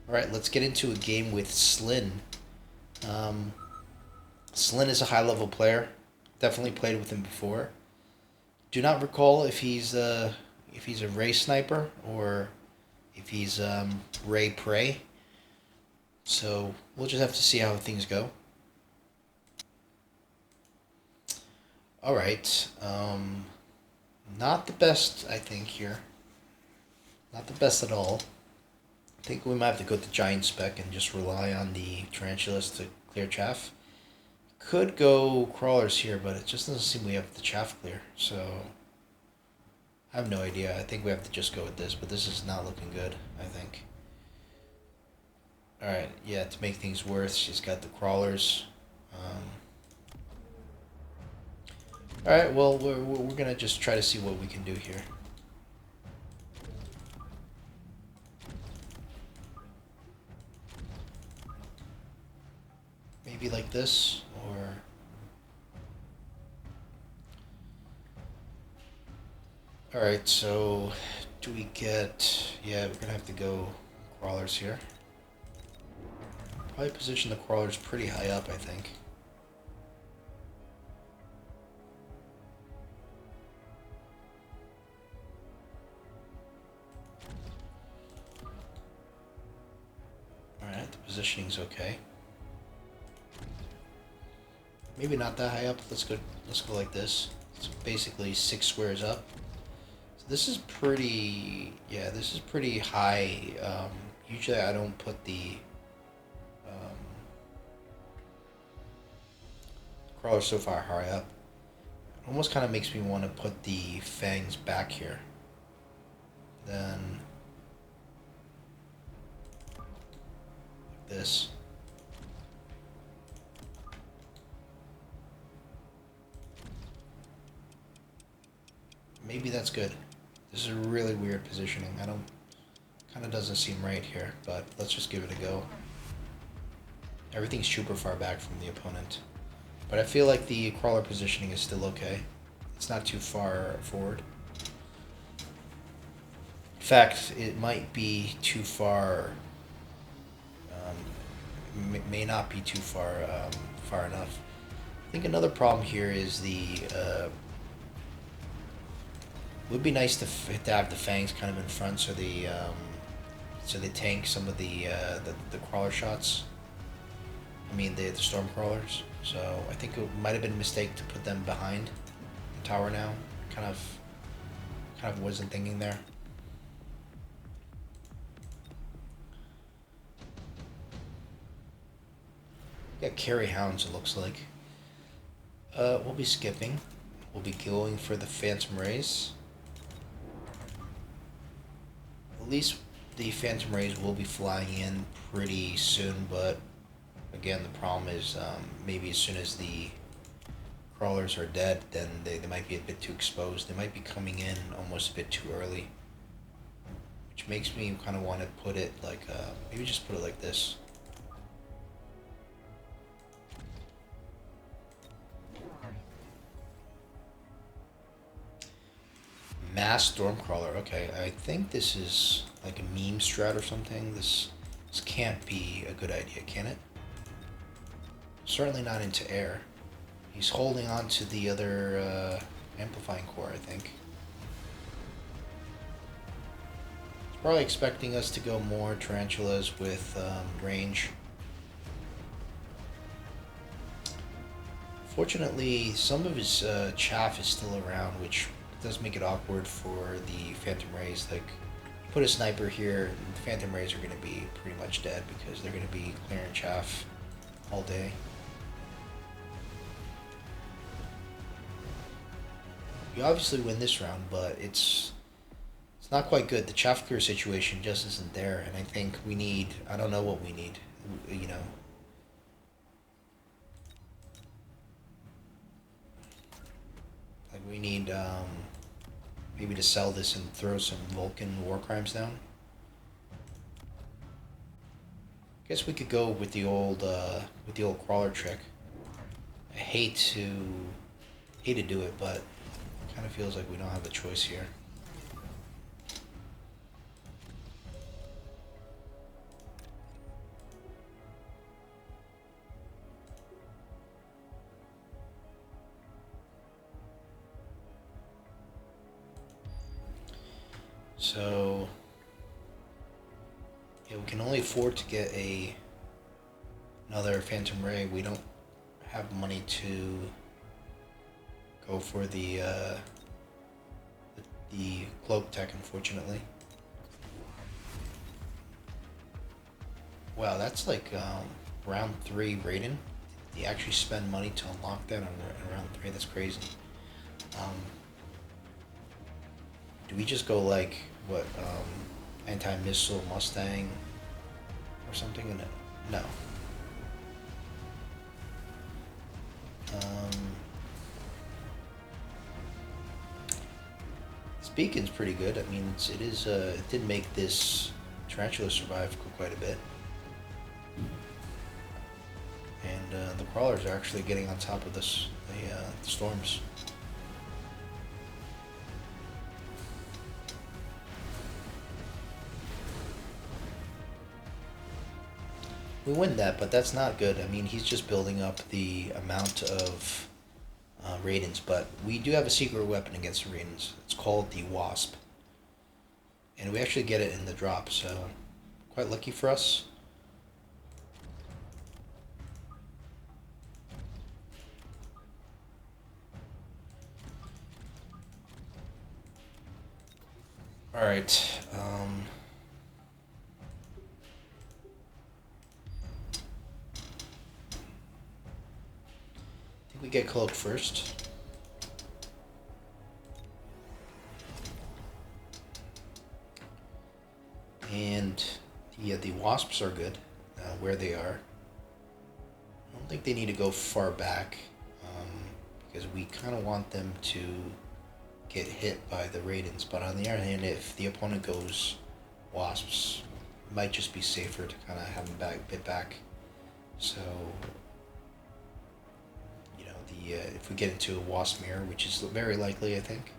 Alright, let's get into a game with Slin. Um, Slin is a high level player. Definitely played with him before. Do not recall if he's a Ray sniper or if he's Ray prey. So we'll just have to see how things go. Alright. Not the best, I think, here. Not the best at all. I think we might have to go to giant spec and just rely on the tarantulas to clear chaff. Could go crawlers here, but it just doesn't seem we have the chaff clear. So I have no idea. I think we have to just go with this, but this is not looking good, I think. Alright, yeah, to make things worse, she's got the crawlers. Alright, well, we're gonna just try to see what we can do here. Maybe like this, or... Alright, so do we get... Yeah, we're gonna have to go crawlers here. Probably position the crawlers pretty high up, I think. Alright, the positioning's okay. Maybe not that high up. Let's go like this. It's basically 6 squares up. So this is pretty, yeah, this is pretty high. Usually I don't put the crawler so far high up. It almost kind of makes me want to put the fangs back here. Then like this. Maybe that's good. This is a really weird positioning. Kind of doesn't seem right here, but let's just give it a go. Everything's super far back from the opponent. But I feel like the crawler positioning is still okay. It's not too far forward. In fact, it might be too far. May not be too far enough. I think another problem here is the would be nice to have the fangs kind of in front, so they tank some of the crawler shots. I mean the storm crawlers. So I think it might have been a mistake to put them behind the tower now. Kind of wasn't thinking there. Got carry hounds. It looks like. We'll be skipping. We'll be going for the phantom rays. At least the phantom rays will be flying in pretty soon, but again, the problem is maybe as soon as the crawlers are dead, then they might be a bit too exposed. They might be coming in almost a bit too early, which makes me kind of want to put it like, maybe just put it like this. Mass Stormcrawler. Okay, I think this is like a meme strat or something. This can't be a good idea, can it? Certainly not into air. He's holding on to the other amplifying core, I think. He's probably expecting us to go more tarantulas with range. Fortunately, some of his chaff is still around, which does make it awkward for the phantom rays. Like, put a sniper here, and the phantom rays are going to be pretty much dead because they're going to be clearing chaff all day. We obviously win this round, but it's not quite good. The chaff clear situation just isn't there, and I think we need, I don't know what we need, you know. Like, we need maybe to sell this and throw some Vulcan war crimes down. Guess we could go with the old crawler trick. I hate to do it, but it kind of feels like we don't have a choice here. So yeah, we can only afford to get another Phantom Ray. We don't have money to go for the cloak tech, unfortunately. Wow, that's like round 3 Raiden. They actually spend money to unlock that on round 3. That's crazy. Um, do we just go like what anti-missile Mustang or something? No. This beacon's pretty good. I mean, it did make this tarantula survive quite a bit. And the crawlers are actually getting on top of the storms. We win that, but that's not good. I mean, he's just building up the amount of Raidens, but we do have a secret weapon against the Raidens. It's called the Wasp. And we actually get it in the drop, so quite lucky for us. Alright, I think we get cloak first. And yeah, the wasps are good where they are. I don't think they need to go far back because we kind of want them to get hit by the Raidens. But on the other hand, if the opponent goes wasps, it might just be safer to kind of have them bit back. So, you know, if we get into a wasp mirror, which is very likely, I think.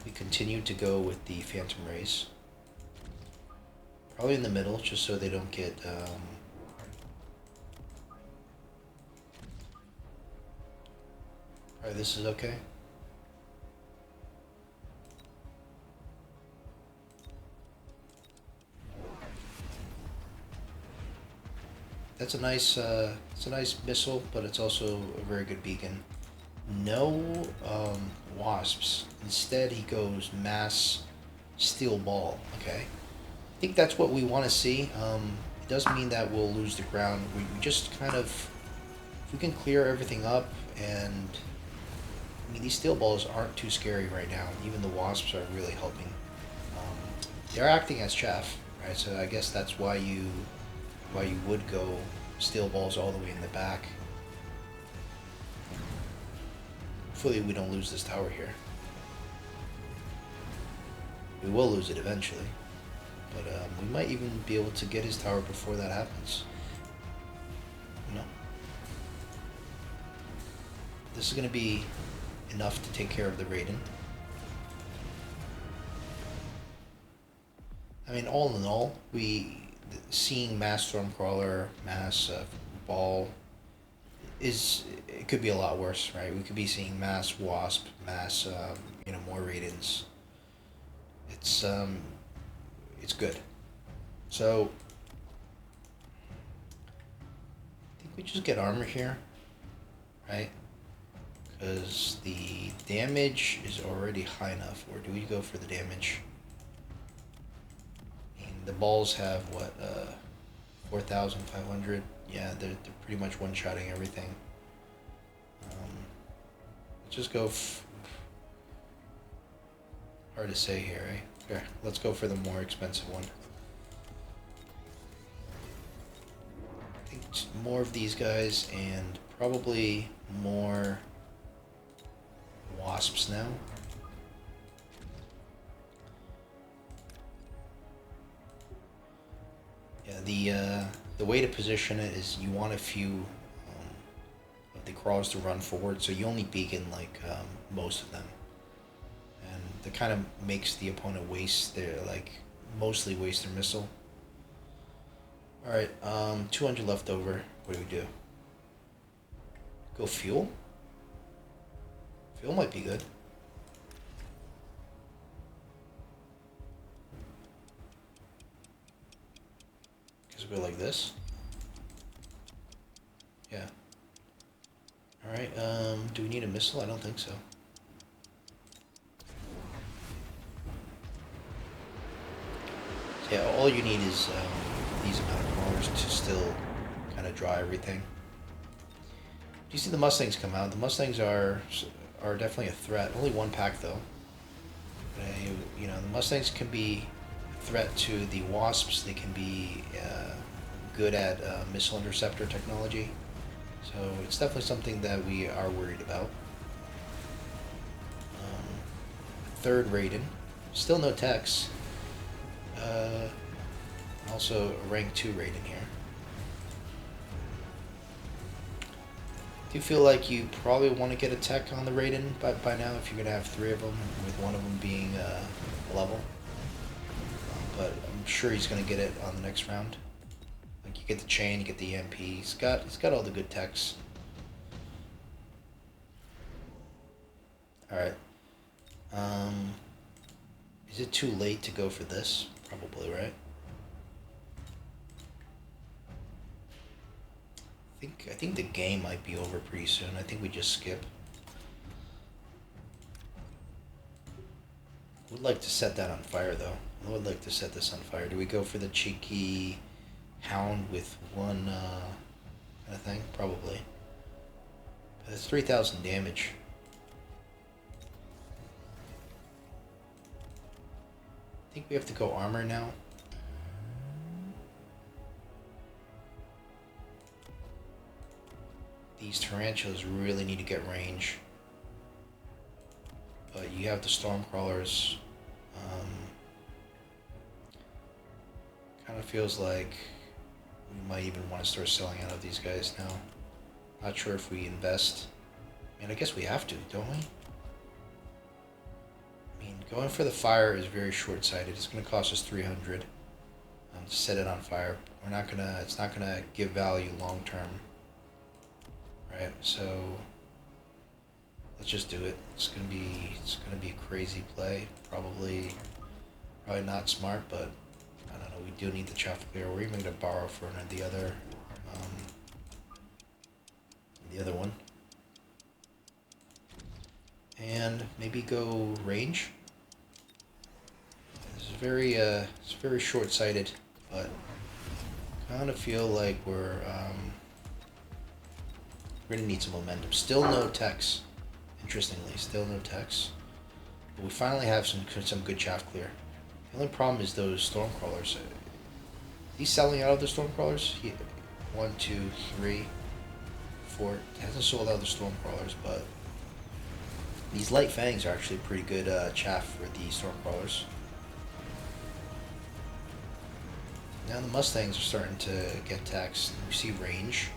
We continue to go with the Phantom Rays. Probably in the middle, just so they don't get... Alright, this is okay. That's a nice missile, but it's also a very good beacon. No wasps. Instead, he goes mass steel ball. Okay, I think that's what we want to see. It does mean that we'll lose the ground. We just kind of, if we can clear everything up, and I mean these steel balls aren't too scary right now. Even the wasps are really helping. They're acting as chaff, right? So I guess that's why you would go steel balls all the way in the back. Hopefully we don't lose this tower here. We will lose it eventually. But we might even be able to get his tower before that happens. You know? This is going to be enough to take care of the Raiden. I mean, all in all, seeing mass Stormcrawler, mass Ball, it could be a lot worse, right? We could be seeing mass Wasp, mass, more Raidens. It's good. So, I think we just get armor here, right? Because the damage is already high enough. Or do we go for the damage? I mean, the balls have, what, 4,500? Yeah, they're pretty much one-shotting everything. Let's just go... hard to say here, right? Okay, let's go for the more expensive one. I think more of these guys and probably more wasps now. Yeah, the way to position it is you want a few of the crawls to run forward, so you only beacon like most of them. And that kind of makes the opponent mostly waste their missile. Alright, 200 left over. What do we do? Go fuel? Fuel might be good. Because we're like this. Yeah. Alright, do we need a missile? I don't think so. Yeah, all you need is these amount of cars to still kind of draw everything. Do you see the Mustangs come out? The Mustangs are definitely a threat. Only one pack though. You know, the Mustangs can be a threat to the Wasps. They can be good at missile interceptor technology. So it's definitely something that we are worried about. Third Raiden. Still no techs. Also a rank 2 Raiden here. Do you feel like you probably want to get a tech on the Raiden by now if you're going to have 3 of them, with one of them being a level? But I'm sure he's going to get it on the next round. Like, you get the chain, you get the EMP. He's got all the good techs. Alright. Is it too late to go for this? Probably, right? I think the game might be over pretty soon. I think we just skip. Would like to set that on fire though. I would like to set this on fire. Do we go for the cheeky hound with one kind of thing? Probably. But it's 3,000 damage. I think we have to go armor now. These tarantulas really need to get range. But you have the stormcrawlers. Kind of feels like we might even want to start selling out of these guys now. Not sure if we invest. I mean, I guess we have to, don't we? I mean, going for the fire is very short-sighted. It's going to cost us 300 to set it on fire. We're not gonna. It's not gonna give value long-term. Right, so let's just do it. It's gonna be a crazy play. Probably not smart, but I don't know. We do need the chaff clear. We're even gonna borrow for the other one, and maybe go range. This is it's very short-sighted, but kind of feel like we're gonna need some momentum. Still no techs. Interestingly, still no techs. But we finally have some good chaff clear. The only problem is those stormcrawlers. He's selling out of the stormcrawlers. 1, 2, 3, 4. He hasn't sold out of the stormcrawlers, but these light fangs are actually pretty good chaff for the stormcrawlers. Now the Mustangs are starting to get taxed. We see range,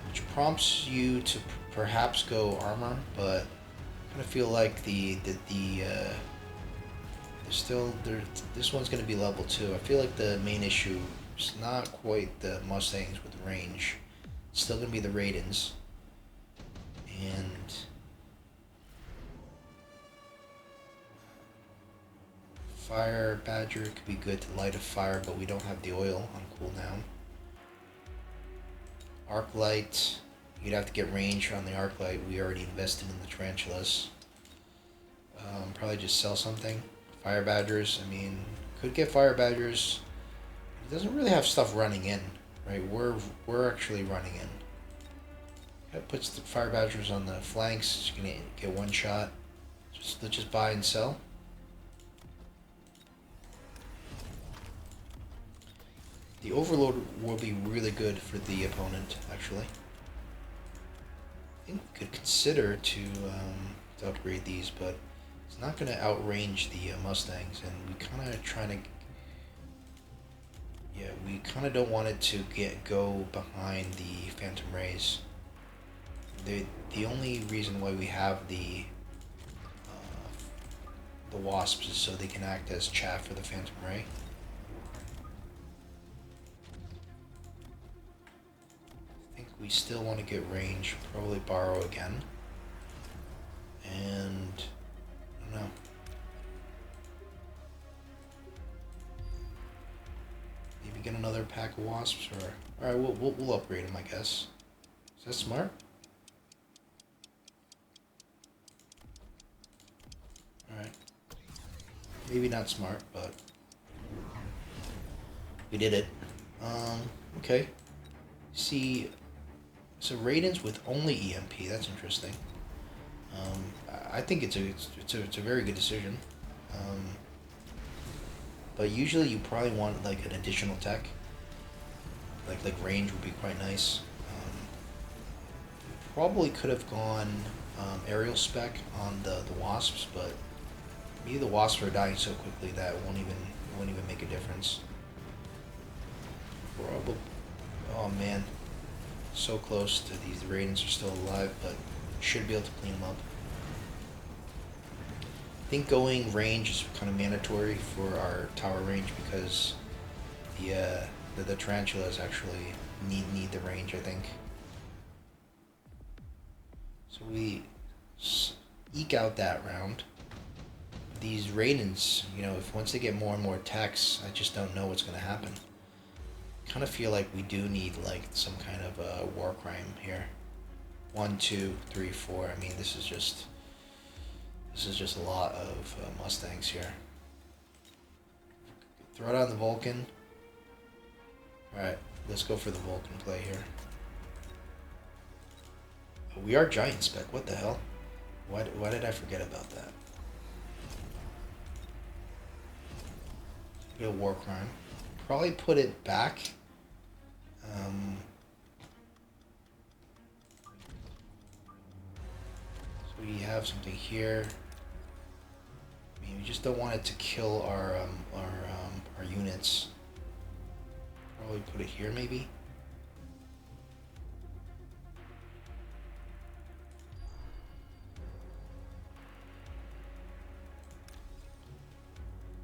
which prompts you to perhaps go armor, but I kind of feel like this one's going to be level 2. I feel like the main issue is not quite the Mustangs with range. It's still going to be the Raidens. And Fire Badger could be good to light a fire, but we don't have the oil on cooldown. Arc Light, you'd have to get range on the Arc Light. We already invested in the tarantulas. Probably just sell something. Fire Badgers, I mean, could get Fire Badgers. It doesn't really have stuff running in, right? We're actually running in. That puts the Fire Badgers on the flanks. You're gonna get one shot. Let's just buy and sell. The Overload will be really good for the opponent, actually. I think we could consider to upgrade these, but it's not going to outrange the Mustangs, and we kind of we kind of don't want it to go behind the Phantom Rays. The only reason why we have the Wasps is so they can act as chaff for the Phantom Ray. We still want to get range, probably borrow again. And I don't know. Maybe get another pack of wasps, or all right, we'll upgrade them, I guess. Is that smart? All right. Maybe not smart, but we did it. Okay. See, so Raiden's with only EMP. That's interesting. I think it's a very good decision. Um, but usually you probably want like an additional tech. Like range would be quite nice. Probably could have gone aerial spec on the wasps, but maybe the wasps are dying so quickly that it won't even make a difference. Probably. Oh man, so close to these. The Raidens are still alive, but should be able to clean them up. I think going range is kind of mandatory for our tower range because the tarantulas actually need the range. I think. So we eke out that round. These Raidens, if once they get more and more attacks, I just don't know what's going to happen. Kind of feel like we do need like some kind of a war crime here. 1, 2, 3, 4. I mean, this is just a lot of Mustangs here. Throw it on the Vulcan. All right, let's go for the Vulcan play here. We are giant spec. What the hell? Why did I forget about that? Get a war crime. Probably put it back. So we have something here. I mean, we just don't want it to kill our units. Probably put it here, maybe.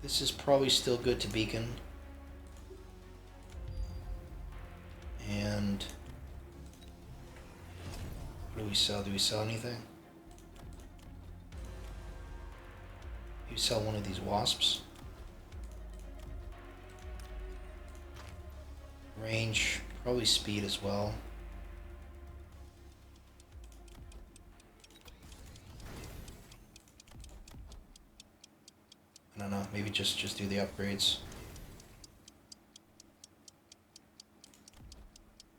This is probably still good to beacon. And what do we sell? Do we sell anything? You sell one of these wasps. Range, probably speed as well. I don't know, maybe just do the upgrades.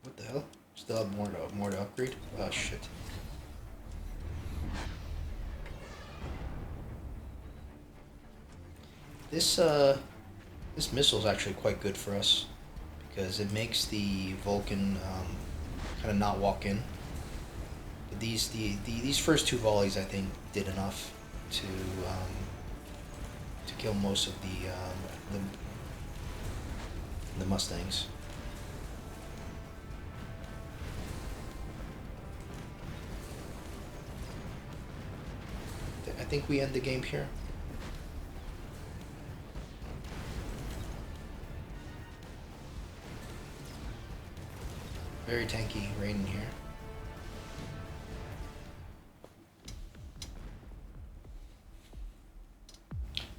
What the hell? Still have more to upgrade? Oh shit. This missile is actually quite good for us because it makes the Vulcan kind of not walk in. But these first 2 volleys I think did enough to kill most of the Mustangs. I think we end the game here. Very tanky Raiden here.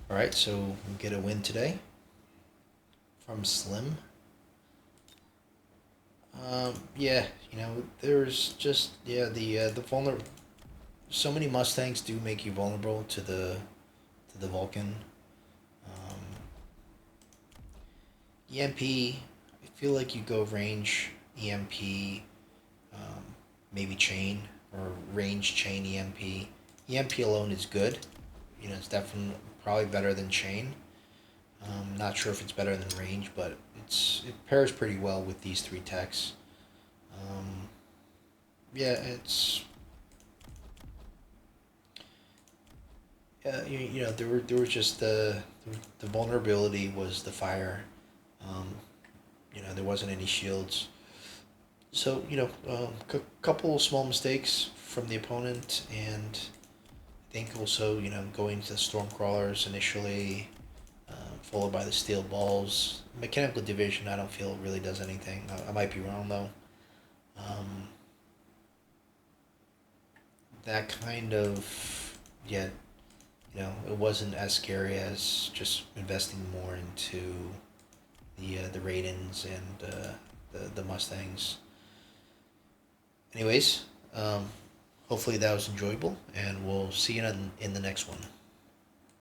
Alright, so we get a win today from Slim. Yeah, there's just, the vulnerable. So many Mustangs do make you vulnerable to the Vulcan. EMP, I feel like you go range, EMP, maybe chain, or range chain EMP. EMP alone is good. It's definitely probably better than chain. Not sure if it's better than range, but it pairs pretty well with these 3 techs. Yeah, it's. There was just the vulnerability was the fire. There wasn't any shields. So a couple of small mistakes from the opponent, and I think also going to the storm crawlers initially, followed by the steel balls. Mechanical division I don't feel really does anything. I might be wrong though. That kind of yet, it wasn't as scary as just investing more into the Raidens and the Mustangs. Anyways, hopefully that was enjoyable, and we'll see you in the next one.